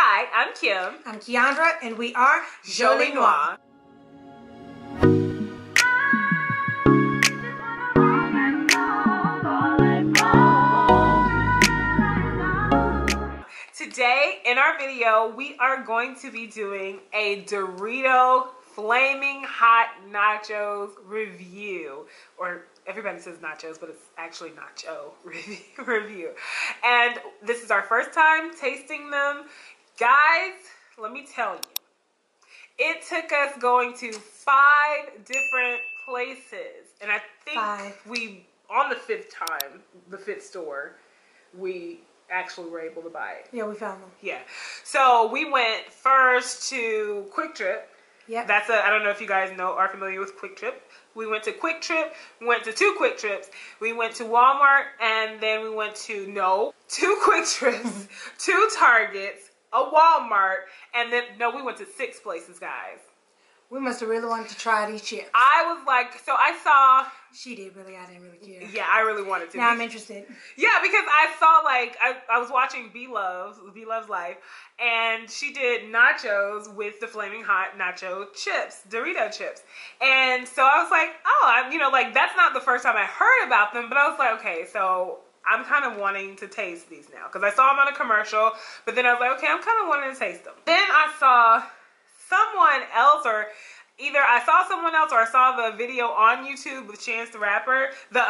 Hi, I'm Kim. I'm Keondra, and we are Jolie Noire. Today in our video, we are going to be doing a Dorito Flamin Hot Nachos review. Or everybody says nachos, but it's actually nacho review. And this is our first time tasting them. Guys, let me tell you, it took us going to 5 different places. And I think on the 5th time, the 5th store, we actually were able to buy it. Yeah, we found them. Yeah. So we went first to Quick Trip. Yeah. I don't know if you guys are familiar with Quick Trip. We went to Quick Trip, went to 2 Quick Trips. We went to Walmart, and then we went to 2 Quick Trips, 2 Targets, a Walmart, and then we went to 6 places, guys. We must have really wanted to try these chips. I was like, so I saw. She did really. I didn't really care. Yeah, I really wanted to. Now I'm interested. Yeah, because I saw I was watching B Love's Life, and she did nachos with the Flamin Hot nacho chips, Dorito chips, and so I was like, oh, that's not the first time I heard about them, but I was like, okay, so I'm kind of wanting to taste these now because I saw them on a commercial, but then I was like, okay, I'm kind of wanting to taste them. Then I saw someone else, or either I saw someone else or I saw the video on YouTube with Chance the Rapper, the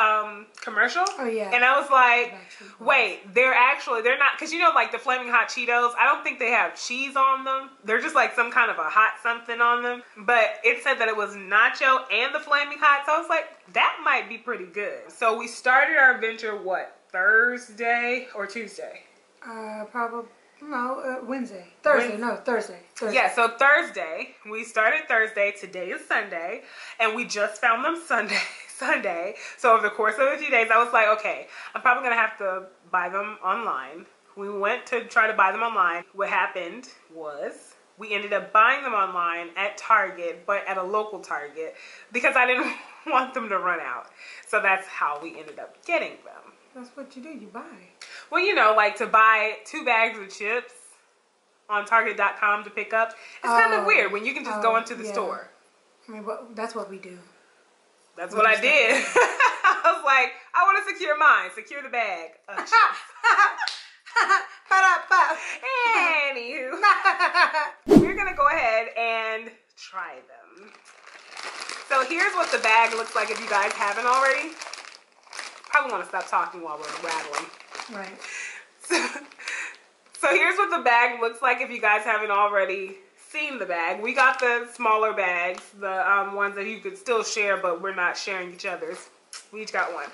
commercial. Oh yeah. And I was like, wait, they're not, because the Flaming Hot Cheetos, I don't think they have cheese on them. They're just like some kind of a hot something on them. But it said that it was nacho and the Flaming Hot, so I was like, that might be pretty good. So we started our venture, Thursday or Tuesday? Probably. No, Wednesday. Thursday. Yeah, so Thursday. We started Thursday. Today is Sunday. And we just found them Sunday. So over the course of a few days, I was like, okay, I'm probably going to have to buy them online. We went to try to buy them online. What happened was we ended up buying them online at Target, but at a local Target, because I didn't want them to run out. So that's how we ended up getting them. That's what you do. You buy. Well, to buy 2 bags of chips on Target.com to pick up, it's kind of weird when you can just go into the store. I mean, that's what we do. That's what I did. I was like, I want to secure mine. Secure the bag of chips. Anywho, we're going to go ahead and try them. So here's what the bag looks like if you guys haven't already. Probably want to stop talking while we're rattling. Right. So here's what the bag looks like if you guys haven't already seen the bag. We got the smaller bags, the ones that you could still share, but we're not sharing each other's. We each got one.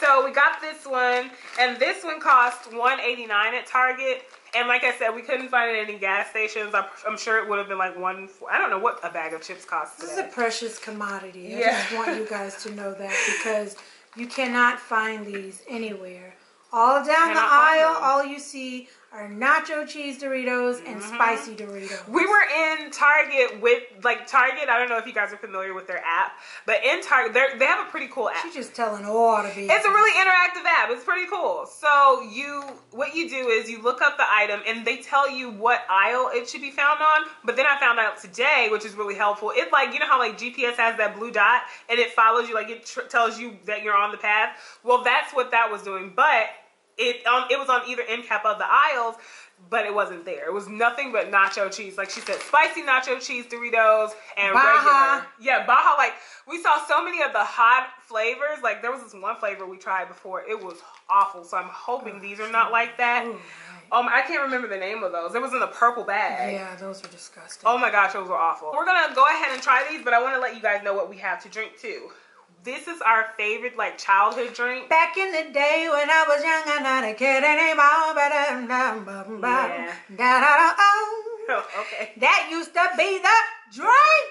So we got this one, and this one cost $1.89 at Target. And like I said, we couldn't find it at any gas stations. I'm sure it would have been like I don't know what a bag of chips costs today. This is a precious commodity. Yeah. I just want you guys to know that, because you cannot find these anywhere. All down the aisle, all you see are nacho cheese Doritos and spicy Doritos. We were in Target with, Target, I don't know if you guys are familiar with their app, but in Target, they have a pretty cool app. She's just telling all the business. It's a really interactive app. It's pretty cool. So what you do is you look up the item and they tell you what aisle it should be found on. But then I found out today, which is really helpful. It's like, you know how GPS has that blue dot and it follows you, it tells you that you're on the path. Well, that's what that was doing. But it was on either end cap of the aisles, but it wasn't there. It was nothing but nacho cheese. Like she said, spicy nacho cheese Doritos and regular. Yeah, Baja. We saw so many of the hot flavors. There was this one flavor we tried before. It was awful. So I'm hoping these are not like that. Ooh, right. I can't remember the name of those. It was in a purple bag. Yeah, those were disgusting. Oh my gosh, those were awful. We're going to go ahead and try these, but I want to let you guys know what we have to drink too. This is our favorite, childhood drink. Back in the day when I was young and not a kid anymore. Yeah. Oh, okay. That used to be the drink.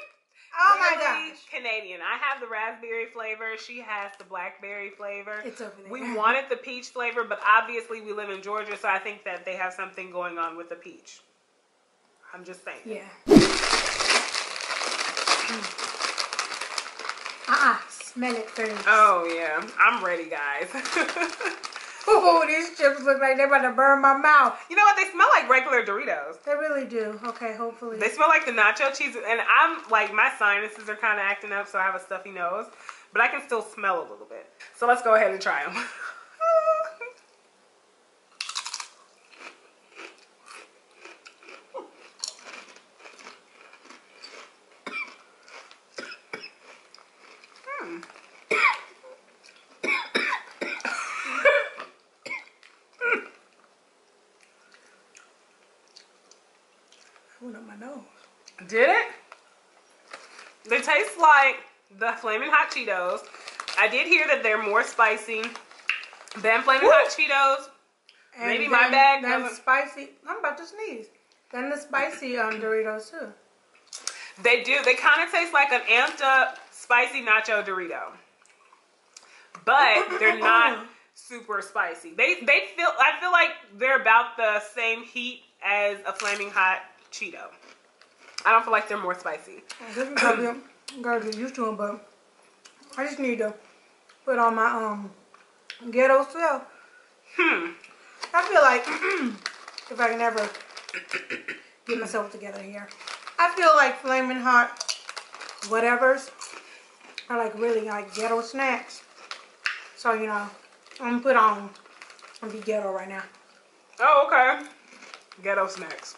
Oh my gosh. Canadian. I have the raspberry flavor. She has the blackberry flavor. It's over there. We wanted the peach flavor, but obviously we live in Georgia, so I think that they have something going on with the peach. I'm just saying. Yeah. Smell it first. Oh yeah, I'm ready, guys. Oh, these chips look like they're about to burn my mouth. You know what? They smell like regular Doritos. They really do. Okay, hopefully. They smell like the nacho cheese. And I'm like, my sinuses are kind of acting up, so I have a stuffy nose. But I can still smell a little bit. So let's go ahead and try them. Went up my nose. Did it? They taste like the Flamin Hot Cheetos. I did hear that they're more spicy than Flamin Hot Cheetos. And maybe my bag doesn't. Spicy. I'm about to sneeze. Then the spicy Doritos too. They do. They kind of taste like an amped up spicy nacho Dorito, but they're not super spicy. They feel. I feel like they're about the same heat as a Flaming Hot Cheeto. I don't feel like they're more spicy. I gotta get used to them, but I just need to put on my ghetto self. I feel like if I can ever get myself together here, I feel like Flamin' Hot whatevers are like really like ghetto snacks. So you know, I'm gonna put on and be ghetto right now. Oh, okay. Ghetto snacks.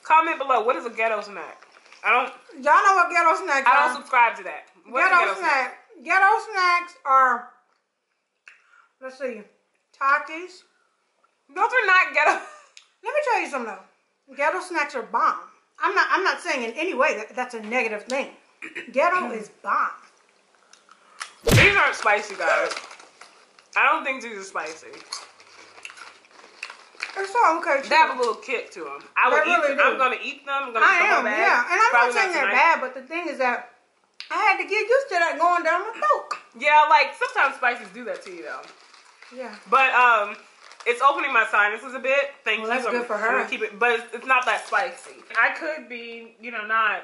Comment below. What is a ghetto snack? Y'all know what ghetto snacks are? I don't subscribe to that. What's ghetto snack? Ghetto snacks are, let's see, Takis. Those are not ghetto. Let me tell you something though. Ghetto snacks are bomb. I'm not saying in any way that that's a negative thing. Ghetto is bomb. These aren't spicy, guys. I don't think these are spicy. It's all okay too. They have a little kick to them. I'm gonna eat them. I'm gonna eat the whole bag. Yeah, and I'm not saying they're bad, but the thing is that I had to get used to that going down my throat. Yeah, like sometimes spices do that to you though. Yeah. But it's opening my sinuses a bit. Thank you. That's good for her. I'm gonna keep it, but it's not that spicy. I could be, you know, not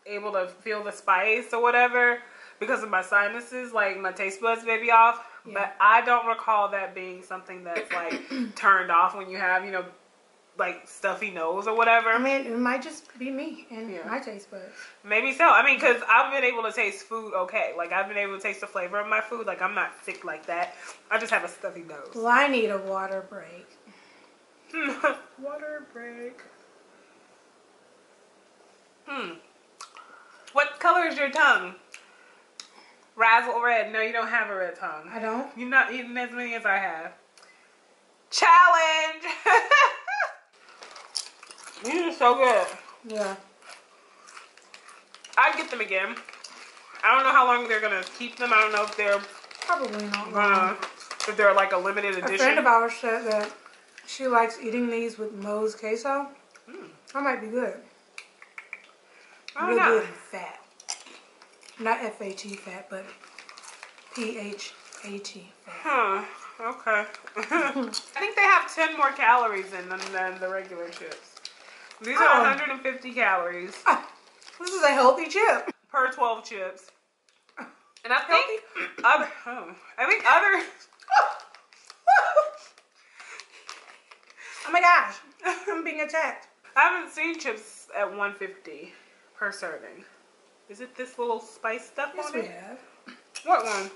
able to feel the spice or whatever because of my sinuses. Like my taste buds may be off. Yeah. But I don't recall that being something that's like turned off when you have, you know, like stuffy nose or whatever. I mean, it might just be me and my taste buds. Maybe so. I mean, because I've been able to taste food okay. Like, I've been able to taste the flavor of my food. Like, I'm not sick like that. I just have a stuffy nose. Well, I need a water break. Water break. What color is your tongue? Razzle red. No, you don't have a red tongue. I don't? You're not eating as many as I have. Challenge! These are so good. Yeah. I'd get them again. I don't know how long they're going to keep them. I don't know if they're... Probably not long. If they're like a limited edition. A friend of ours said that she likes eating these with Moe's queso. That might be good. Real good and fat. Not F-A-T fat, but P-H-A-T fat. Okay. I think they have 10 more calories in them than the regular chips. These are 150 calories. This is a healthy chip. Per 12 chips. And I think other... Oh my gosh. I'm being attacked. I haven't seen chips at 150 per serving. Is it this little spice stuff on it? Yes, we have. What one?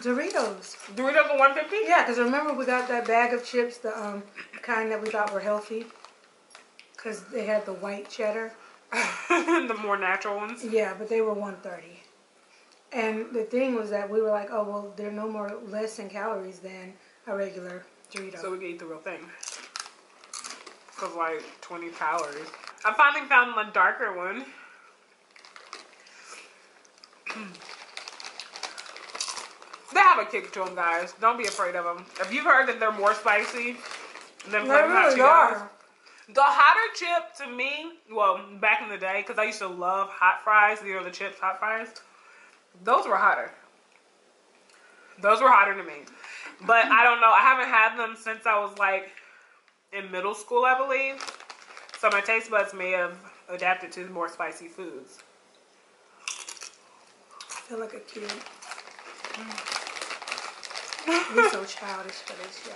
Doritos. Doritos are 150? Yeah, because remember we got that bag of chips, the kind that we thought were healthy. Because they had the white cheddar. The more natural ones? Yeah, but they were 130. And the thing was that we were like, oh, well, they're no more less in calories than a regular Dorito. So we can eat the real thing. Because like 20 calories. I finally found the darker one. They have a kick to them, guys. Don't be afraid of them. If you've heard that they're more spicy than Flamin' Hot Cheetos, the hotter chip to me, well, back in the day, because I used to love hot fries, you know, the chips, hot fries, those were hotter. Those were hotter to me. But I don't know. I haven't had them since I was like in middle school, I believe. So my taste buds may have adapted to more spicy foods. I feel like a kid. We're so childish for this, y'all.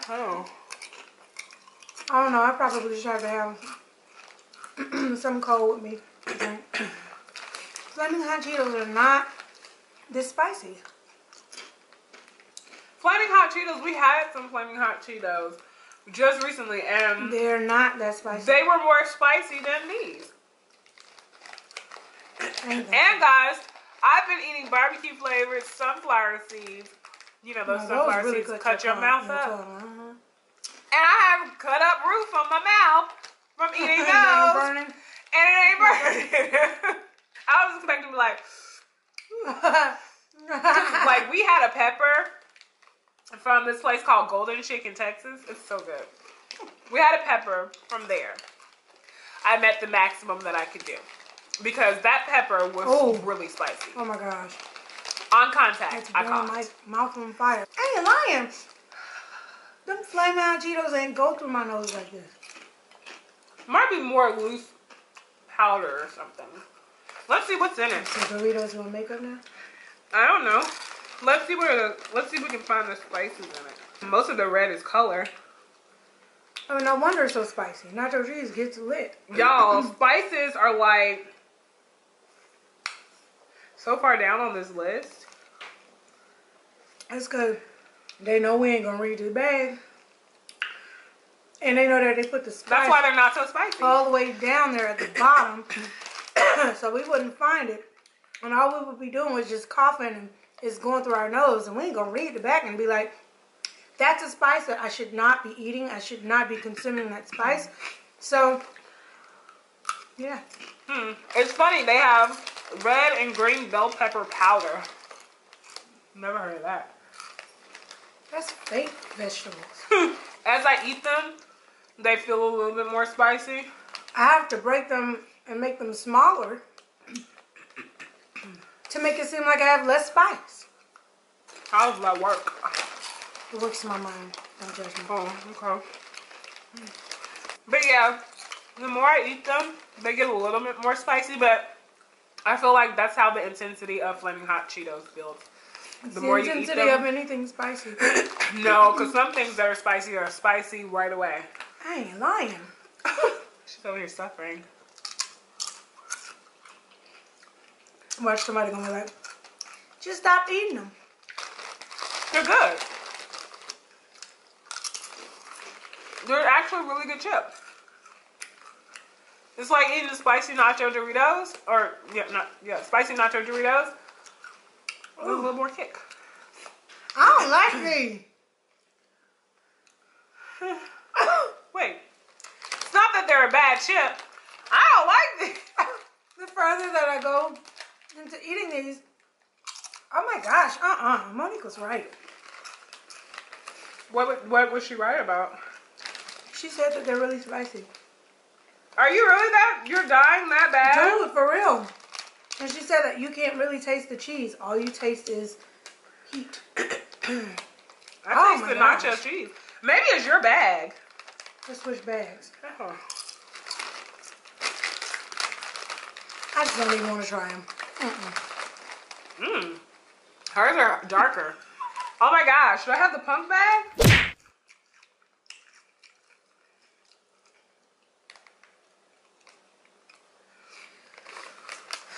Oh. I don't know. I probably just have to have some cold with me. Flamin' Hot Cheetos are not this spicy. Flaming Hot Cheetos, we had some Flaming Hot Cheetos just recently, and they're not that spicy. They were more spicy than these. And guys, I've been eating barbecue flavored sunflower seeds. You know, those sunflower really seeds cut your mouth up. Uh-huh. And I have cut up roof on my mouth from eating those. And it ain't burning. I was expecting to be like, like we had a pepper from this place called Golden Chick in Texas. It's so good. We had a pepper from there. I met the maximum that I could do because that pepper was really spicy. Oh my gosh. On contact, I caught. My mouth on fire. I ain't lying. Them Flamin' Hot Cheetos ain't go through my nose like this. Might be more loose powder or something. Let's see what's in it. So Doritos will make up now? I don't know. Let's see if we can find the spices in it. Most of the red is color. Oh, no wonder it's so spicy. Nacho cheese gets lit. Y'all, spices are like so far down on this list. That's because they know we ain't gonna read the bag. And they know that they put the spice. That's why they're not so spicy. All the way down there at the bottom. So we wouldn't find it. And all we would be doing was just coughing and it's going through our nose. And we ain't gonna read the back and be like, that's a spice that I should not be eating. I should not be consuming that spice. So, yeah. It's funny. They have red and green bell pepper powder. Never heard of that. That's fake vegetables. As I eat them, they feel a little bit more spicy. I have to break them and make them smaller to make it seem like I have less spice. How does that work? It works in my mind. Don't judge me. Oh, okay. But yeah, the more I eat them, they get a little bit more spicy, but I feel like that's how the intensity of Flaming Hot Cheetos builds. The more you eat them, intensity of anything spicy. No, because some things that are spicy right away. I ain't lying. She's over here suffering. Watch somebody gonna be like, just stop eating them. They're good. They're actually really good chips. It's like eating spicy nacho Doritos, or spicy nacho Doritos. With a little more kick. I don't like these. Wait, it's not that they're a bad chip. I don't like these. The further that I go into eating these, oh my gosh, Monica's right. What was she right about? She said that they're really spicy. Are you really you're dying that bad? Dude, for real. And she said that you can't really taste the cheese. All you taste is heat. I taste the nacho cheese. Maybe it's your bag. Let's switch bags. Oh. I just don't even want to try them. Hers are darker. Oh my gosh, do I have the punk bag?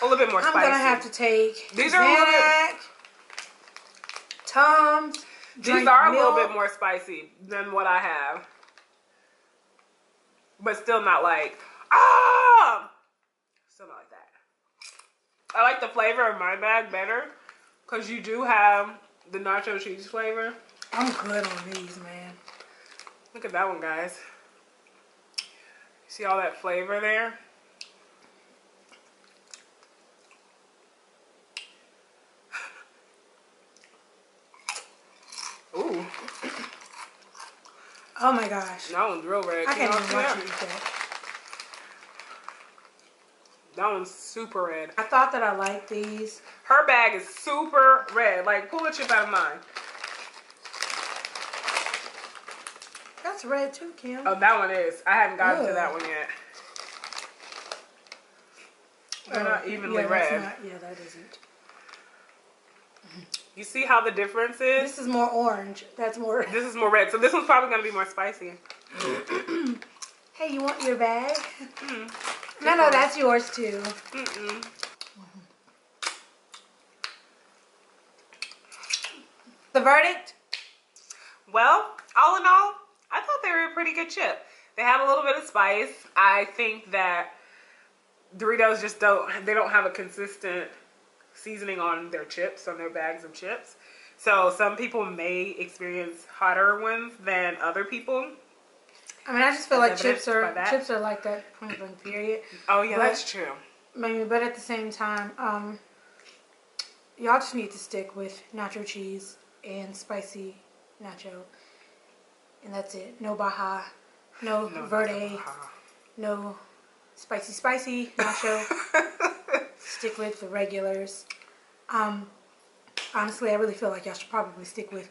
A little bit more spicy. I'm gonna have to take these are a little bit, Tums. These are a little bit more spicy than what I have, but still not like still not like that. I like the flavor of my bag better because you do have the nacho cheese flavor. I'm good on these, man. Look at that one, guys. See all that flavor there? Ooh. Oh my gosh. That one's real red. I can't even watch you eat that. That one's super red. I thought that I liked these. Her bag is super red. Like, pull a chip out of mine. That's red too, Kim. Oh, that one is. I haven't gotten to that one yet. They're not evenly red. That isn't. You see how the difference is? This is more orange. That's more. This is more red. So this one's probably going to be more spicy. Hey, you want your bag? No, that's yours too. The verdict? Well, all in all, I thought they were a pretty good chip. They had a little bit of spice. I think that Doritos just don't have a consistent seasoning on their chips, on their bags of chips. So some people may experience hotter ones than other people. I mean, I just feel like chips are like that point blank period. Oh yeah, that's true. Maybe, but at the same time, y'all just need to stick with nacho cheese and spicy nacho, and that's it. No Baja, no Verde, no spicy nacho. Stick with the regulars. Honestly, I really feel like y'all should probably stick with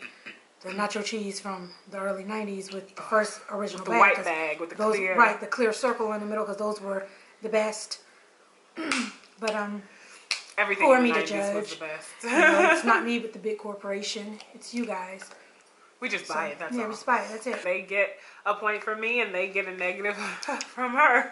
the nacho cheese from the early 90s with the first original bag. The white bag with the clear. Right, the clear circle in the middle, because those were the best. But everything for in me the to 90s judge. was the best. It's not me with the big corporation. It's you guys. We just buy it, that's all. Yeah, we just buy it, that's it. They get a point from me and they get a negative from her.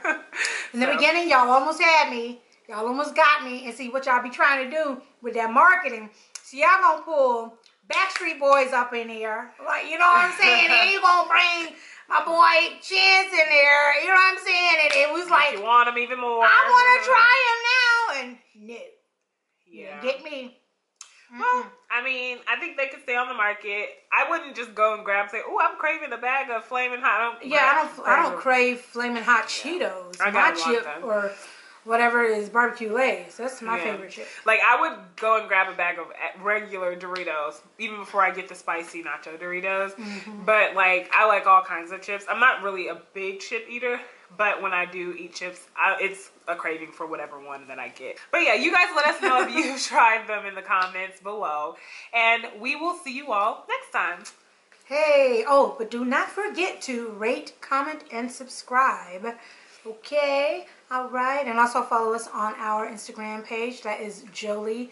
In the beginning, y'all almost had me. Y'all almost got me. And see what y'all be trying to do with that marketing. So y'all gonna pull Backstreet Boys up in here. Like, you know what I'm saying? And you gonna bring my boy Chance in there. You know what I'm saying? And it was like, you want him even more. I want to try him now. And no. Yeah. Get me. Well, I mean, I think they could stay on the market. I wouldn't just go and grab, say, "Oh, I'm craving a bag of Flamin Hot." I don't crave Flamin Hot Cheetos. My chip or whatever is barbecue Lay's. That's my favorite chip. Like, I would go and grab a bag of regular Doritos even before I get the spicy nacho Doritos. But like, I like all kinds of chips. I'm not really a big chip eater, but when I do eat chips, it's a craving for whatever one that I get. But yeah, you guys let us know if you've tried them in the comments below. And we will see you all next time. Hey, but do not forget to rate, comment, and subscribe. Okay, all right. And also follow us on our Instagram page. That is JolieNoire.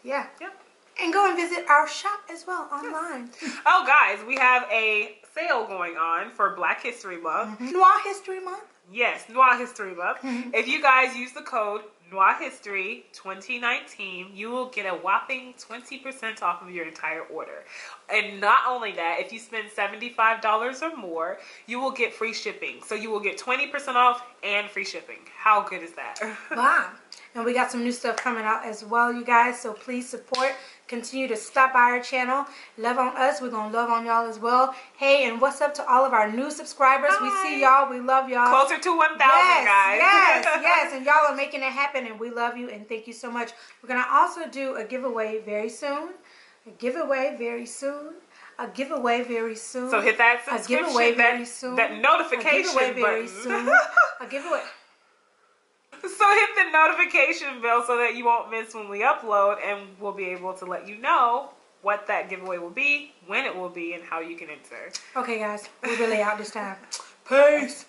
Yeah. Yep. And go and visit our shop as well online. Oh, guys, we have a sale going on for Black History Month. Noir History Month? Yes, Noir History Month. If you guys use the code Noir History 2019, you will get a whopping 20% off of your entire order. And not only that, if you spend $75 or more, you will get free shipping. So you will get 20% off and free shipping. How good is that? Wow. And we got some new stuff coming out as well, you guys. So please support. Continue to stop by our channel. Love on us. We're going to love on y'all as well. Hey, and what's up to all of our new subscribers? Hi. We see y'all. We love y'all. Closer to 1,000, guys. Yes. And y'all are making it happen, and we love you, and thank you so much. We're going to also do a giveaway very soon. So hit that subscription, that notification button. A giveaway. So hit the notification bell so that you won't miss when we upload, and we'll be able to let you know what that giveaway will be, when it will be, and how you can enter. Okay, guys. We're really out this time. Peace.